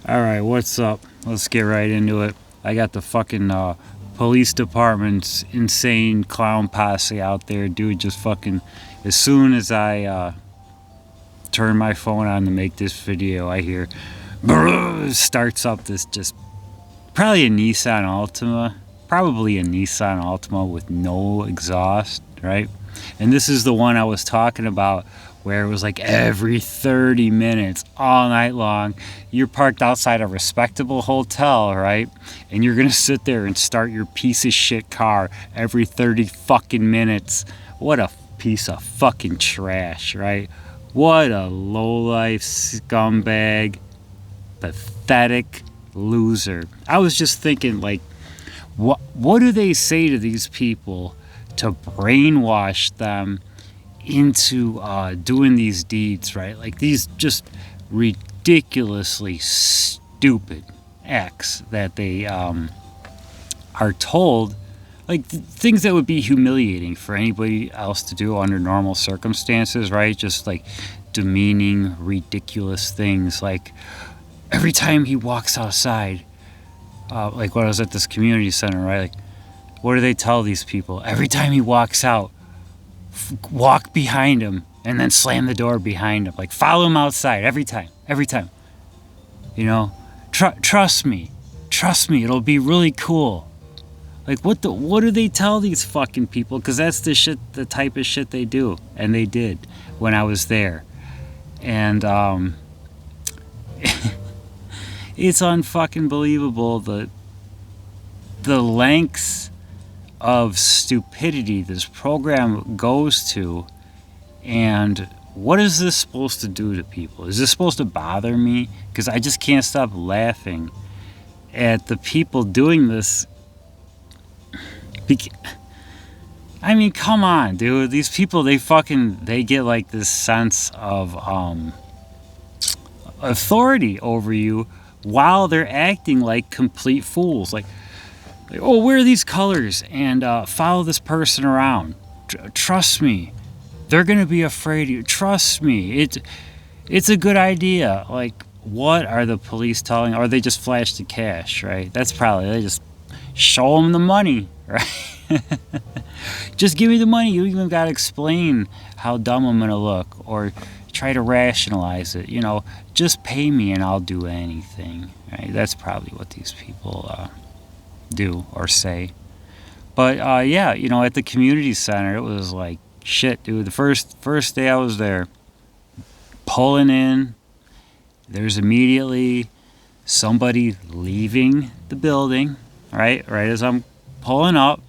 Alright, what's up? Let's get right into it. I got the fucking police department's insane clown posse out there, dude. Just fucking, as soon as I turn my phone on to make this video, I hear starts up this just probably a Nissan Altima with no exhaust, right? And this is the one I was talking about where it was like every 30 minutes all night long. You're parked outside a respectable hotel, right? And you're gonna sit there and start your piece of shit car every 30 fucking minutes. What a piece of fucking trash, right? What a lowlife scumbag, pathetic loser. I was just thinking, like, what do they say to these people to brainwash them into doing these deeds, right? Like these just ridiculously stupid acts that they are told, like things that would be humiliating for anybody else to do under normal circumstances, right? Just like demeaning, ridiculous things. Like every time he walks outside, like when I was at this community center, right? Like, what do they tell these people? Every time he walks out, walk behind him and then slam the door behind him. Like follow him outside every time. You know, trust me, it'll be really cool. Like what do they tell these fucking people? Because that's the type of shit they do, and they did when I was there, and it's unfucking believable the lengths of stupidity this program goes to. And what is this supposed to do to people? Is this supposed to bother me? Because I just can't stop laughing at the people doing this. I mean, come on, dude. These people, they get like this sense of authority over you while they're acting like complete fools. Like, oh, wear these colors and follow this person around. Trust me, they're gonna be afraid of you. Trust me, it's a good idea. Like, what are the police telling? Or they just flash the cash, right? That's probably, they just show them the money, right? Just give me the money. You even gotta explain how dumb I'm gonna look or try to rationalize it. You know, just pay me and I'll do anything, right? That's probably what these people do or say. But yeah, you know, at the community center, it was like shit, dude. The first day I was there, pulling in, there's immediately somebody leaving the building, right as I'm pulling up,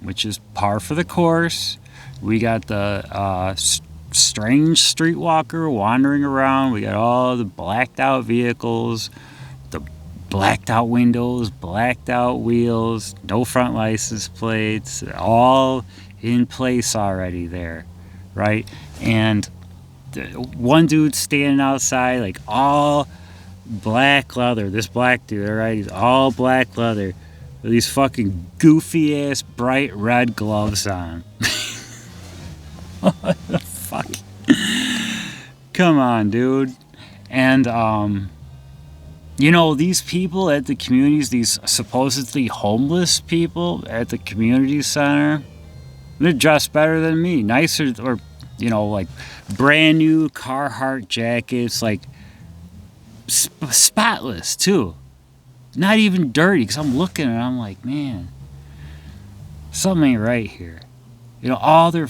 which is par for the course. We got the strange streetwalker wandering around. We got all the blacked out vehicles, blacked out windows, blacked out wheels, no front license plates, all in place already there, right? And one dude standing outside, like all black leather. This black dude, all right, he's all black leather with these fucking goofy ass bright red gloves on. What the fuck? Come on, dude. And you know, these people at the communities, these supposedly homeless people at the community center, they're dressed better than me, nicer, or, you know, like brand new Carhartt jackets, like spotless too, not even dirty. Because I'm looking and I'm like, man, something ain't right here. You know, all their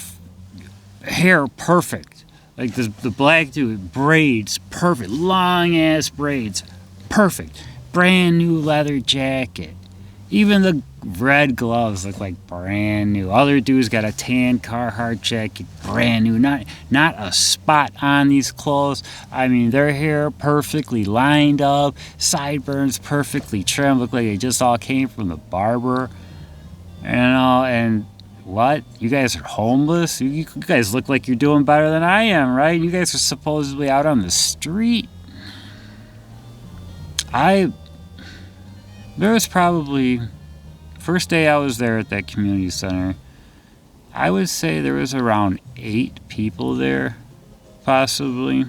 hair perfect, like the black dude, braids perfect, long ass braids. Perfect. Brand new leather jacket. Even the red gloves look like brand new. Other dudes got a tan Carhartt jacket, brand new. Not a spot on these clothes. I mean, their hair perfectly lined up, sideburns perfectly trimmed. Look like they just all came from the barber. You know, and what? You guys are homeless? You guys look like you're doing better than I am, right? You guys are supposedly out on the street. There was probably, first day I was there at that community center, I would say there was around 8 people there, possibly.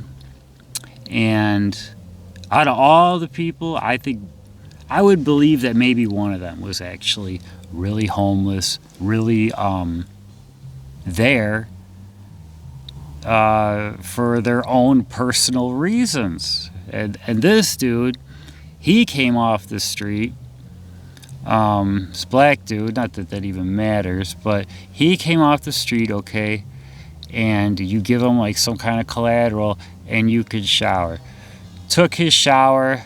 And Out of all the people, I think I would believe that maybe one of them was actually really homeless, really there for their own personal reasons. And this dude, he came off the street. This black dude, not that that even matters, but he came off the street, okay, and you give him like some kind of collateral and you could shower. Took his shower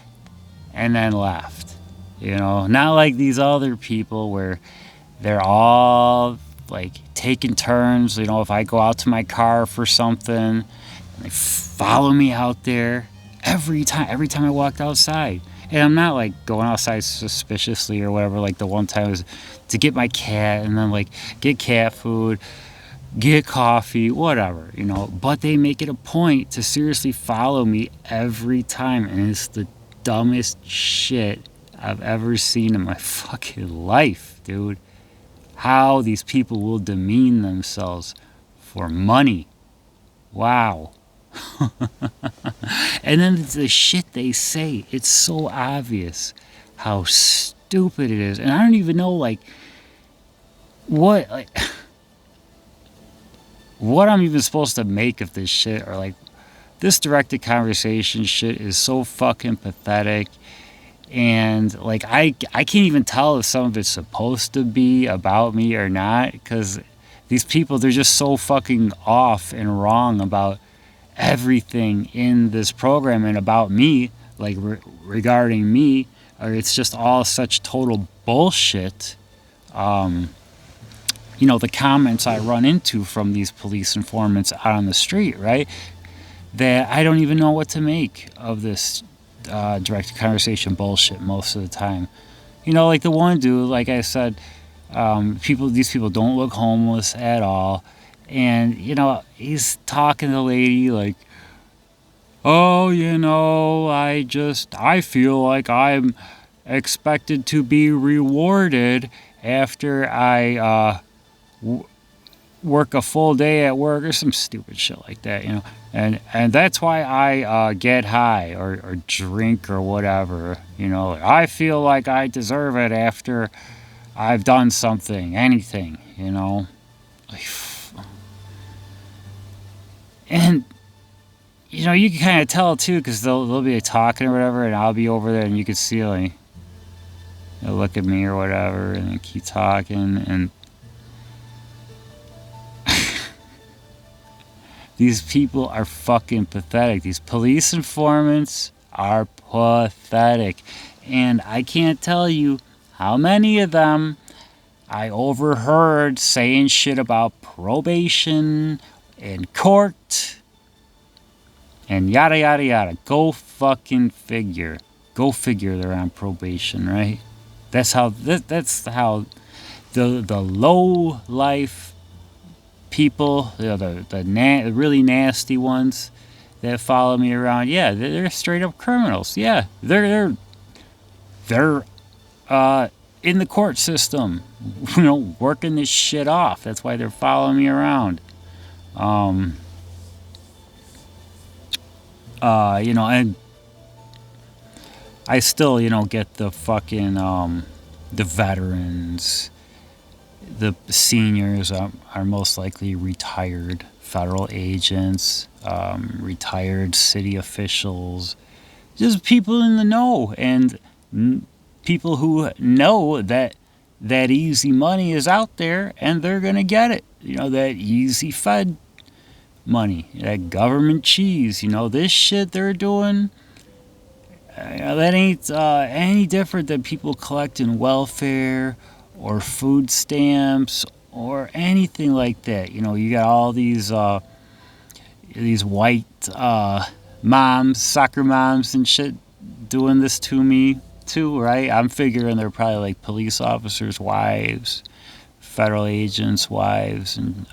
and then left. You know, not like these other people where they're all like taking turns. You know, if I go out to my car for something, and they follow me out there every time I walked outside. And I'm not like going outside suspiciously or whatever. Like the one time was to get my cat and then like get cat food, get coffee, whatever, you know. But they make it a point to seriously follow me every time, and it's the dumbest shit I've ever seen in my fucking life, dude. How these people will demean themselves for money. Wow. And then the shit they say, it's so obvious how stupid it is. And I don't even know like what I'm even supposed to make of this shit, or like this directed conversation shit is so fucking pathetic. And like I can't even tell if some of it's supposed to be about me or not, because these people, they're just so fucking off and wrong about everything in this program and about me, like regarding me, or it's just all such total bullshit. You know, the comments I run into from these police informants out on the street, right? That I don't even know what to make of this direct conversation bullshit most of the time. You know, like the one dude, like I said, these people don't look homeless at all. And, you know, he's talking to the lady like, oh, you know, I feel like I'm expected to be rewarded after I work a full day at work or some stupid shit like that, you know. And that's why I get high or drink or whatever, you know. I feel like I deserve it after I've done something, anything, you know. Like, and you know, you can kind of tell too, because they'll be talking or whatever, and I'll be over there, and you can see like they'll look at me or whatever, and they keep talking, and these people are fucking pathetic. These police informants are pathetic, and I can't tell you how many of them I overheard saying shit about probation and court and yada yada yada. Go fucking figure. Go figure they're on probation, right? That's how the low life people, you know, the really nasty ones that follow me around. Yeah, they're straight up criminals. Yeah, they're in the court system, you know, working this shit off. That's why they're following me around. You know, and I still, you know, get the fucking the veterans, the seniors are most likely retired federal agents, retired city officials, just people in the know, and people who know that easy money is out there and they're gonna get it. You know, that easy fed money, that government cheese. You know, this shit they're doing, you know, that ain't any different than people collecting welfare or food stamps or anything like that. You know, you got all these white moms, soccer moms and shit doing this to me too, right? I'm figuring they're probably like police officers' wives, federal agents' wives, and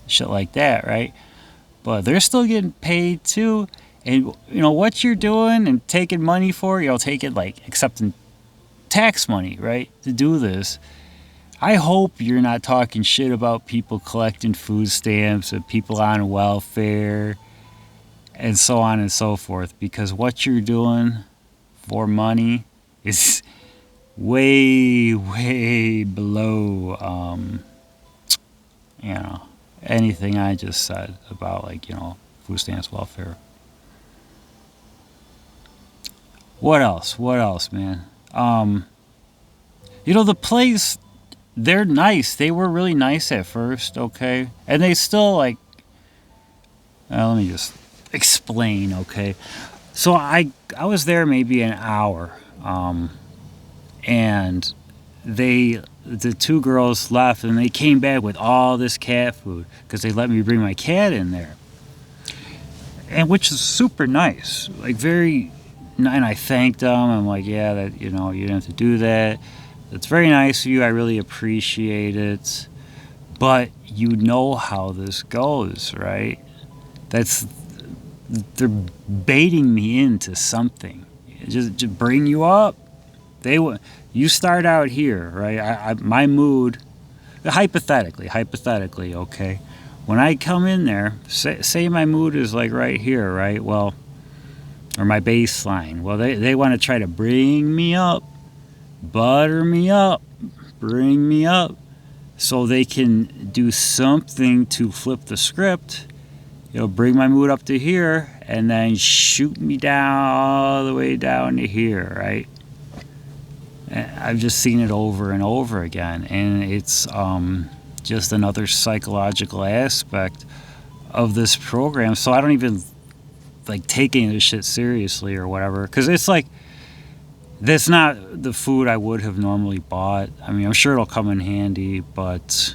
shit like that, right? But they're still getting paid too. And you know what you're doing and taking money for, you know, taking like accepting tax money, right, to do this. I hope you're not talking shit about people collecting food stamps and people on welfare and so on and so forth. Because what you're doing for money is way, way below, you know, anything I just said about, like, you know, food stamps, welfare. What else? What else, man? You know, the place, they're nice. They were really nice at first, okay? And they still, like, let me just explain, okay? So I was there maybe an hour, and the two girls left, and they came back with all this cat food because they let me bring my cat in there, and which is super nice, like very. And I thanked them. I'm like, yeah, that, you know, you didn't have to do that. It's very nice of you. I really appreciate it. But you know how this goes, right? They're baiting me into something. Just bring you up. You start out here, right? My mood, hypothetically, okay. When I come in there, say my mood is like right here, right? Well, or my baseline. Well, they want to try to bring me up, butter me up, bring me up, so they can do something to flip the script. Bring my mood up to here, and then shoot me down all the way down to here, right? I've just seen it over and over again, and it's just another psychological aspect of this program. So I don't even like taking this shit seriously or whatever, because it's like, that's not the food I would have normally bought. I mean, I'm sure it'll come in handy, but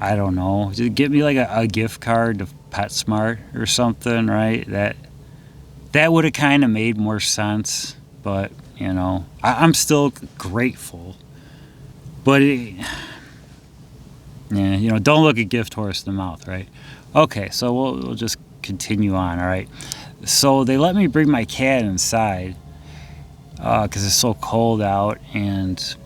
I don't know. Just get me like a gift card to PetSmart or something, right? That would have kind of made more sense, but you know, I'm still grateful. But yeah, you know, don't look a gift horse in the mouth, right? Okay, so we'll just continue on, all right? So they let me bring my cat inside because it's so cold out, and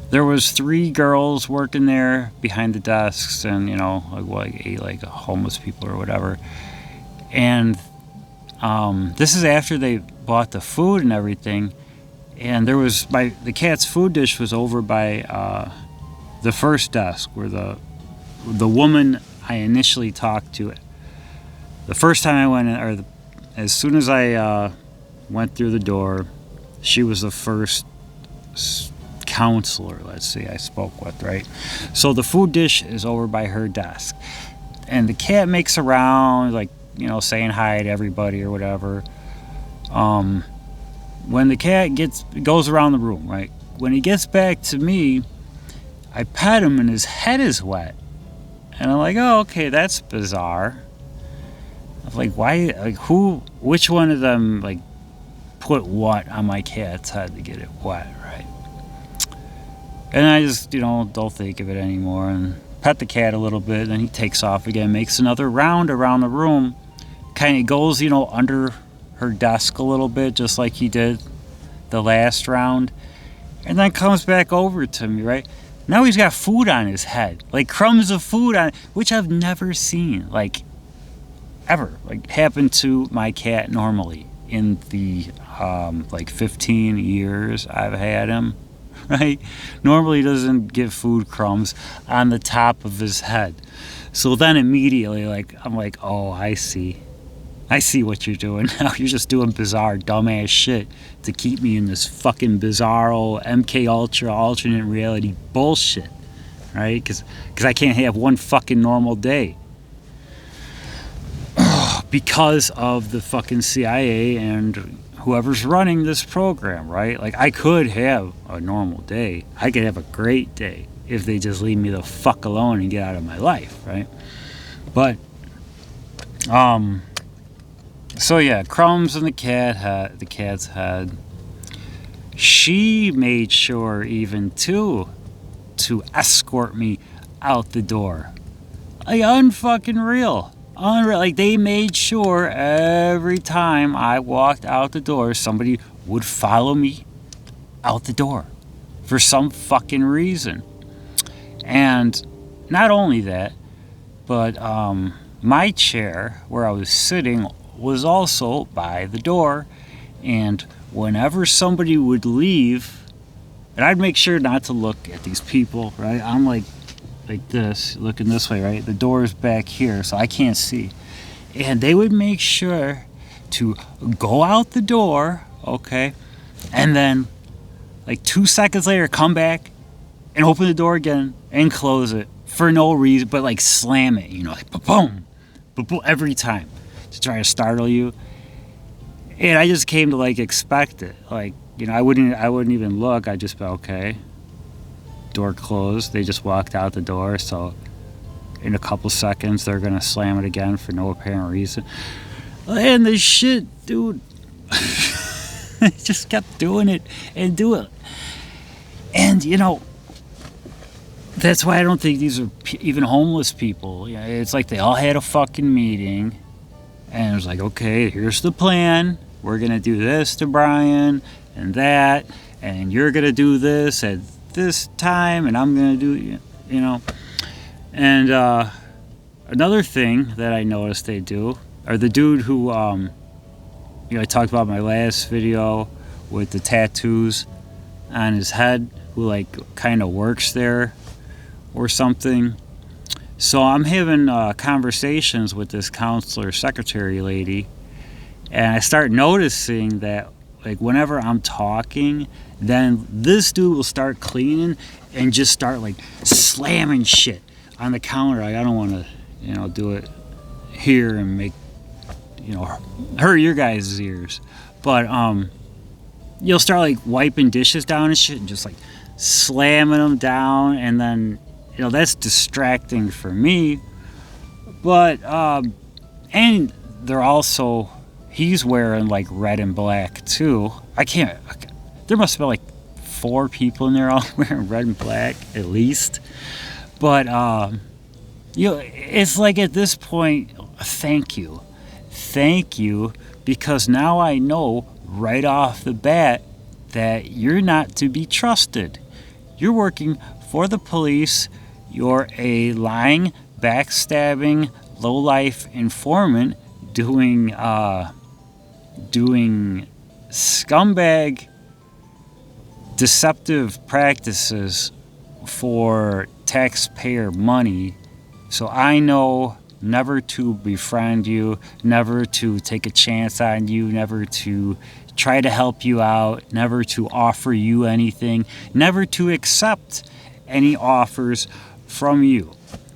there was 3 girls working there behind the desks, and you know, like homeless people or whatever. And this is after they bought the food and everything, and there was the cat's food dish was over by the first desk where the woman I initially talked to. The first time I went in, or as soon as I went through the door, she was the first counselor, let's say, I spoke with, right? So the food dish is over by her desk, and the cat makes around, like, you know, saying hi to everybody or whatever. When the cat goes around the room, right? When he gets back to me, I pet him and his head is wet, and I'm like, oh, okay, that's bizarre. I'm like, why? Like, which one of them, like, put what on my cat's head to get it wet, right? And I just, you know, don't think of it anymore and pet the cat a little bit. Then he takes off again, makes another round around the room, kind of goes, you know, under her desk a little bit, just like he did the last round, and then comes back over to me, right? Now he's got food on his head, like crumbs of food on, which I've never seen, like, ever, like, happen to my cat normally in the like 15 years I've had him, right? Normally he doesn't get food crumbs on the top of his head. So then immediately, like, I'm like, oh, I see what you're doing now. You're just doing bizarre, dumbass shit to keep me in this fucking bizarro MK Ultra alternate reality bullshit, right? Because I can't have one fucking normal day. Because of the fucking CIA and whoever's running this program, right? Like, I could have a normal day. I could have a great day if they just leave me the fuck alone and get out of my life, right? But, so yeah, crumbs in the cat's head. She made sure even to escort me out the door. Like, unfucking real. Like, they made sure every time I walked out the door, somebody would follow me out the door for some fucking reason. And not only that, but my chair where I was sitting was also by the door, and whenever somebody would leave, and I'd make sure not to look at these people, right? I'm like this, looking this way, right? The door's back here, so I can't see. And they would make sure to go out the door, okay? And then, like 2 seconds later, come back and open the door again and close it for no reason, but like slam it, like boom, boom, every time to try to startle you. And I just came to like expect it. Like, I wouldn't even look. I'd just be okay. Door closed. They just walked out the door. So in a couple seconds, they're gonna slam it again for no apparent reason. And the shit, dude, just kept doing it and doing it. And that's why I don't think these are even homeless people. It's like they all had a fucking meeting, and it was like, okay, here's the plan. We're gonna do this to Brian and that, and you're gonna do this at this time, and I'm gonna do, And another thing that I noticed they do, or the dude who, I talked about in my last video with the tattoos on his head, who like kind of works there or something. So I'm having conversations with this counselor secretary lady, and I start noticing that like whenever I'm talking, then this dude will start cleaning and just start like slamming shit on the counter. Like, I don't want to do it here and make hurt your guys' ears, but you'll start like wiping dishes down and shit and just like slamming them down, and then that's distracting for me. But and they're also, he's wearing like red and black too. There must have been like 4 people in there all wearing red and black at least. But it's like at this point, thank you, because now I know right off the bat that you're not to be trusted. You're working for the police. You're a lying, backstabbing, lowlife informant doing scumbag, deceptive practices for taxpayer money. So I know never to befriend you, never to take a chance on you, never to try to help you out, never to offer you anything, never to accept any offers from you.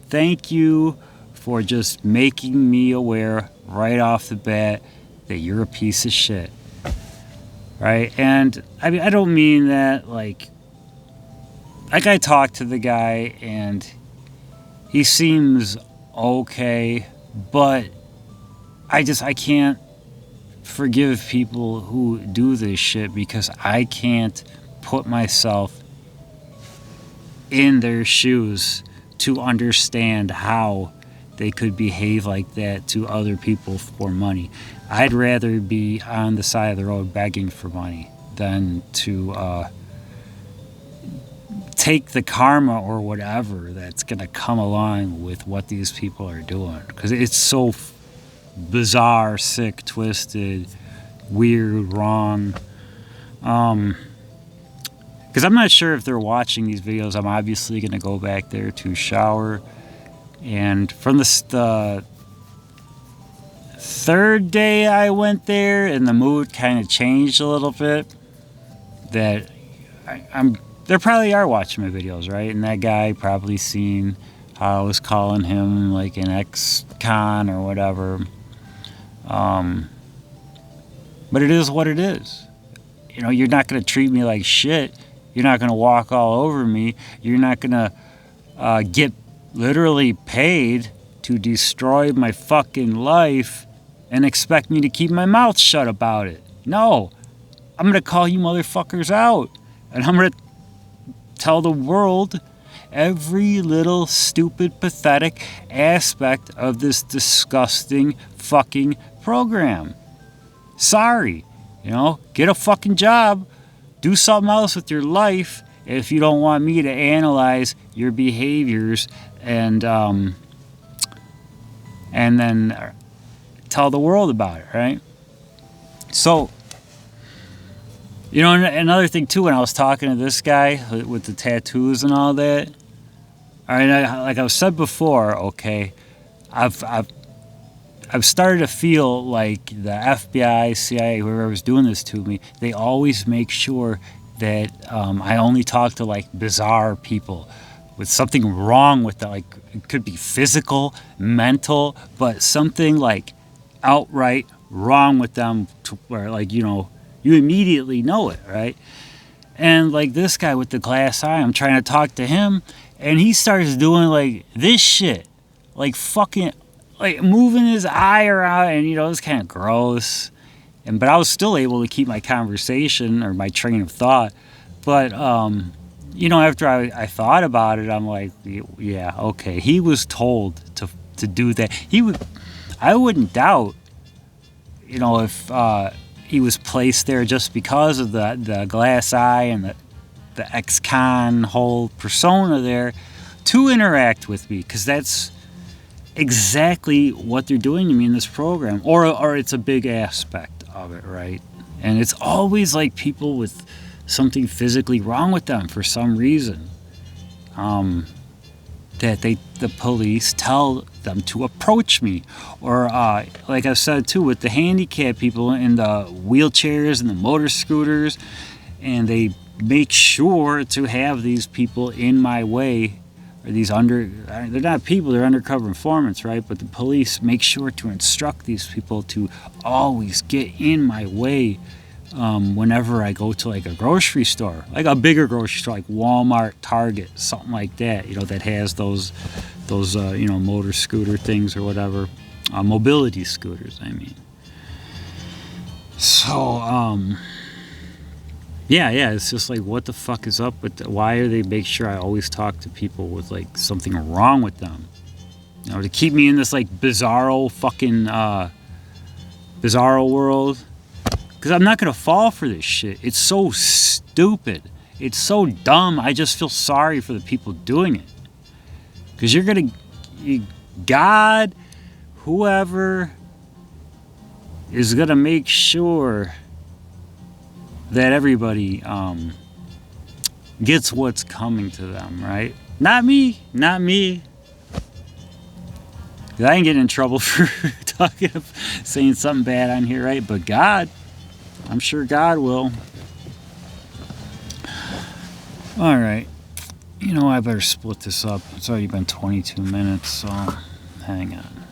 Thank you for just making me aware right off the bat that you're a piece of shit. Right? And I mean, I don't mean that like I talked to the guy and he seems okay, but I can't forgive people who do this shit because I can't put myself in their shoes to understand how they could behave like that to other people for money. I'd rather be on the side of the road begging for money than to take the karma or whatever that's going to come along with what these people are doing. Because it's so bizarre, sick, twisted, weird, wrong. Because I'm not sure if they're watching these videos. I'm obviously going to go back there to shower. And from the third day I went there, and the mood kind of changed a little bit, that they probably are watching my videos, right? And that guy probably seen how I was calling him like an ex-con or whatever. But it is what it is. You're not going to treat me like shit. You're not going to walk all over me. You're not going to get literally paid to destroy my fucking life and expect me to keep my mouth shut about it. No. I'm going to call you motherfuckers out. And I'm going to tell the world every little stupid, pathetic aspect of this disgusting fucking program. Sorry. Get a fucking job. Do something else with your life if you don't want me to analyze your behaviors and then tell the world about it, right? So, another thing too, when I was talking to this guy with the tattoos and all that, all right, like I've said before, okay, I've started to feel like the FBI, CIA, whoever was doing this to me, they always make sure that I only talk to like bizarre people with something wrong with them. Like it could be physical, mental, but something like outright wrong with them to where like, you immediately know it, right? And like this guy with the glass eye, I'm trying to talk to him and he starts doing like this shit, like fucking, like moving his eye around, and it's kind of gross. But I was still able to keep my conversation or my train of thought. But after I thought about it, I'm like, yeah, okay. He was told to do that. I wouldn't doubt, if he was placed there just because of the glass eye and the ex-con whole persona there to interact with me, because that's exactly what they're doing to me in this program, or it's a big aspect of it, right? And it's always like people with something physically wrong with them for some reason, that the police tell them to approach me, or like I said too, with the handicapped people in the wheelchairs and the motor scooters, and they make sure to have these people in my way, or they're not people, they're undercover informants, right? But the police make sure to instruct these people to always get in my way whenever I go to like a grocery store, like a bigger grocery store, like Walmart, Target, something like that, that has those motor scooter things or whatever, mobility scooters, I mean. So, yeah, it's just like, what the fuck is up with why do they make sure I always talk to people with like something wrong with them? To keep me in this like bizarro fucking bizarro world? Because I'm not gonna fall for this shit. It's so stupid. It's so dumb. I just feel sorry for the people doing it. Because God, whoever is gonna make sure that everybody gets what's coming to them, right? Not me. 'Cause I ain't getting in trouble for saying something bad on here, right? But God, I'm sure God will. All right. I better split this up. It's already been 22 minutes, so hang on.